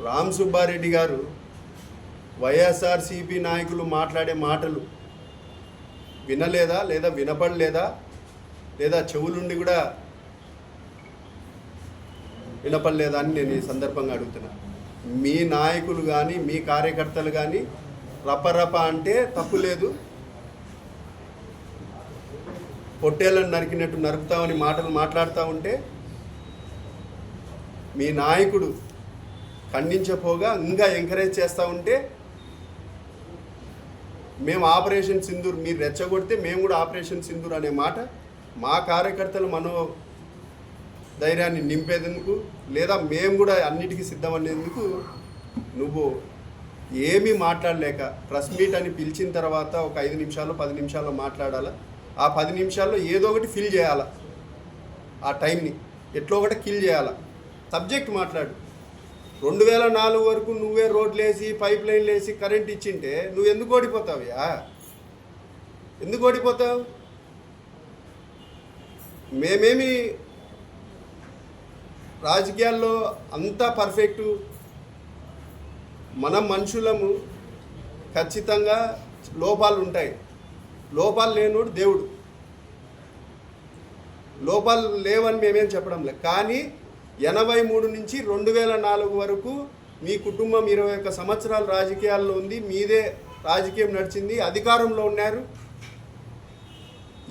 రామ్ సుబ్బారెడ్డి గారు వైఎస్ఆర్సీపీ నాయకులు మాట్లాడే మాటలు వినలేదా, లేదా వినపడలేదా, లేదా చెవులుండి కూడా వినపడలేదా అని నేను ఈ సందర్భంగా అడుగుతున్నా. మీ నాయకులు కానీ మీ కార్యకర్తలు కానీ రపరప అంటే తప్పు లేదు, పొట్టేళ్ళను నరికినట్టు నరుకుతామని మాటలు మాట్లాడుతూ ఉంటే మీ నాయకుడు ఖండించపోగా ఇంకా ఎంకరేజ్ చేస్తూ ఉంటే మేము ఆపరేషన్ సింధూర్ మీరు రెచ్చగొడితే మేము కూడా ఆపరేషన్ సింధూర్ అనే మాట మా కార్యకర్తలు మనో ధైర్యాన్ని నింపేందుకు లేదా మేము కూడా అన్నిటికీ సిద్ధమనేందుకు నువ్వు ఏమీ మాట్లాడలేక ప్రెస్ మీట్ అని పిలిచిన తర్వాత ఒక 5 నిమిషాలు 10 నిమిషాల్లో మాట్లాడాలా, ఆ 10 నిమిషాల్లో ఏదో ఒకటి ఫిల్ చేయాలా, ఆ టైంని ఎట్లో ఒకటి కిల్ చేయాలా. సబ్జెక్ట్ మాట్లాడు. 2004 వరకు నువ్వే రోడ్లు వేసి పైప్ లైన్లు వేసి కరెంట్ ఇచ్చింటే నువ్వు ఎందుకు ఓడిపోతావుయా? ఎందుకు ఓడిపోతావు? మేమేమి రాజకీయాల్లో అంతా పర్ఫెక్టు, మనం మనుషులము, ఖచ్చితంగా లోపాలు ఉంటాయి. లోపాలు లేనోడు దేవుడు. లోపాలు లేవని మేమేం చెప్పడం లేదు. కానీ 83 నుంచి 2004 వరకు మీ కుటుంబం 21 సంవత్సరాలు రాజకీయాల్లో ఉంది, మీదే రాజకీయం నడిచింది, అధికారంలో ఉన్నారు.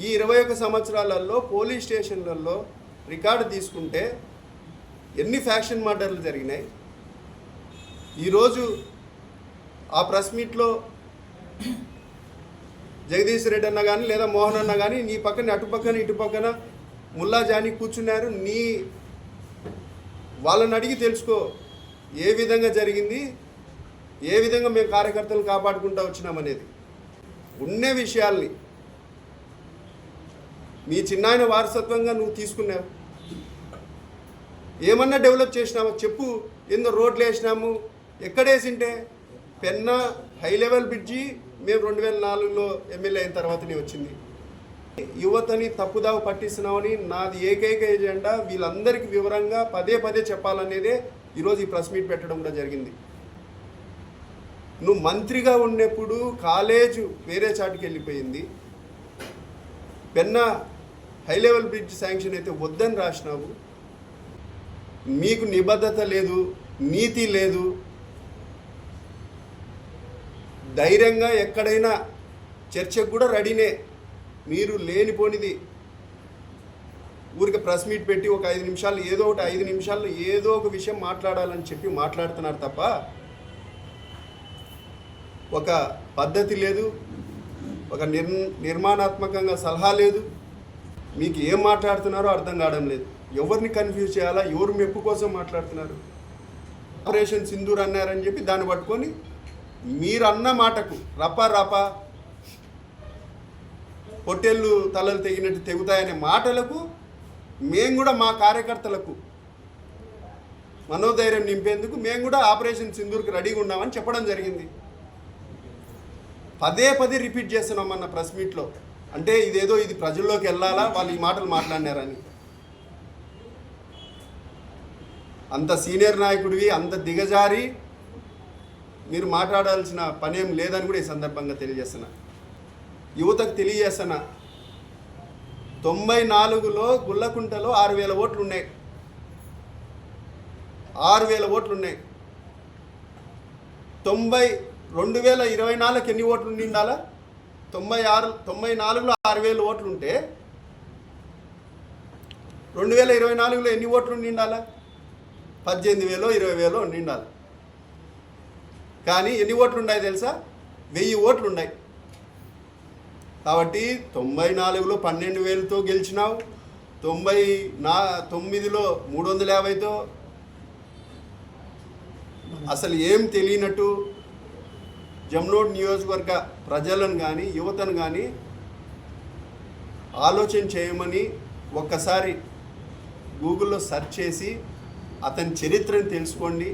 ఈ 21 సంవత్సరాలలో పోలీస్ స్టేషన్లలో రికార్డు తీసుకుంటే ఎన్ని ఫ్యాక్షన్ మర్డర్లు జరిగినాయి. ఈరోజు ఆ ప్రెస్ మీట్లో జగదీష్ రెడ్డి అన్న కానీ లేదా మోహన్ అన్న కానీ నీ పక్కన అటుపక్కన ఇటుపక్కన ముల్లా జానీ కూర్చున్నారు. వాళ్ళని అడిగి తెలుసుకో ఏ విధంగా జరిగింది, ఏ విధంగా మేము కార్యకర్తలను కాపాడుకుంటూ వచ్చినామనేది. ఉన్న విషయాల్ని మీ చిన్నాయన వారసత్వంగా నువ్వు తీసుకున్నావు. ఏమన్నా డెవలప్ చేసినావో చెప్పు. ఏందో రోడ్లు వేసినాము, ఎక్కడేసింటే పెన్నా హై లెవెల్ బ్రిడ్జి మేము 2004లో ఎమ్మెల్యే అయిన తర్వాతనే వచ్చింది. యువతని తప్పుదావ పట్టిస్తున్నామని నాది ఏకైక ఎజెండా వీళ్ళందరికీ వివరంగా పదే చెప్పాలనేదే ఈరోజు ఈ ప్రెస్ మీట్ పెట్టడం కూడా జరిగింది. నువ్వు మంత్రిగా ఉన్నప్పుడు కాలేజు వేరే చాటుకి వెళ్ళిపోయింది. Penna high level bridge sanction అయితే వద్దని రాసినావు. మీకు నిబద్ధత లేదు, నీతి లేదు. ధైర్యంగా ఎక్కడైనా చర్చకు కూడా రెడీనే. మీరు లేనిపోనిది ఊరికి ప్రెస్ మీట్ పెట్టి ఒక 5 నిమిషాలు ఏదో ఒకటి 5 నిమిషాల్లో ఏదో ఒక విషయం మాట్లాడాలని చెప్పి మాట్లాడుతున్నారు తప్ప ఒక పద్ధతి లేదు, ఒక నిర్మాణాత్మకంగా సలహా లేదు. మీకు ఏం మాట్లాడుతున్నారో అర్థం కావడం లేదు. ఎవరిని కన్ఫ్యూజ్ చేయాలా, ఎవరు మెప్పు కోసం మాట్లాడుతున్నారు. ఆపరేషన్ సింధూర్ అన్నారని చెప్పి దాన్ని పట్టుకొని మీరు అన్న మాటకు రప పొట్టేళ్ళు తలలు తెగినట్టు తెగుతాయనే మాటలకు మేము కూడా మా కార్యకర్తలకు మనోధైర్యం నింపేందుకు మేము కూడా ఆపరేషన్ సింధూర్కి రెడీగా ఉన్నామని చెప్పడం జరిగింది. పదే రిపీట్ చేస్తున్నాం అన్న ప్రెస్ మీట్లో. అంటే ఇదేదో ఇది ప్రజల్లోకి వెళ్ళాలా, వాళ్ళు ఈ మాటలు మాట్లాడినారని. అంత సీనియర్ నాయకుడివి, అంత దిగజారి మీరు మాట్లాడాల్సిన పనేం లేదని కూడా ఈ సందర్భంగా తెలియజేస్తున్నా. యువతకు తెలియజేస్తున్నా. 94లో గుల్లకుంటలో 6000 ఓట్లు ఉన్నాయి. 6000 ఓట్లు ఉన్నాయి. 2024కి ఎన్ని ఓట్లు ఉండాలా? 94లో 6000 ఓట్లు ఉంటే 2024లో ఎన్ని ఓట్లు ఉండాలా? 18,000 20,000 ఉండాలి. కానీ ఎన్ని ఓట్లు ఉన్నాయి తెలుసా? 1000 ఓట్లు ఉన్నాయి. కాబట్టి 94లో 12,000తో గెలిచినావు, 99లో 350తో. అసలు ఏం తెలియనట్టు జమ్నోడ్ నియోజకవర్గ ప్రజలను కానీ యువతను కానీ ఆలోచన చేయమని ఒక్కసారి గూగుల్లో సెర్చ్ చేసి అతని చరిత్రను తెలుసుకోండి.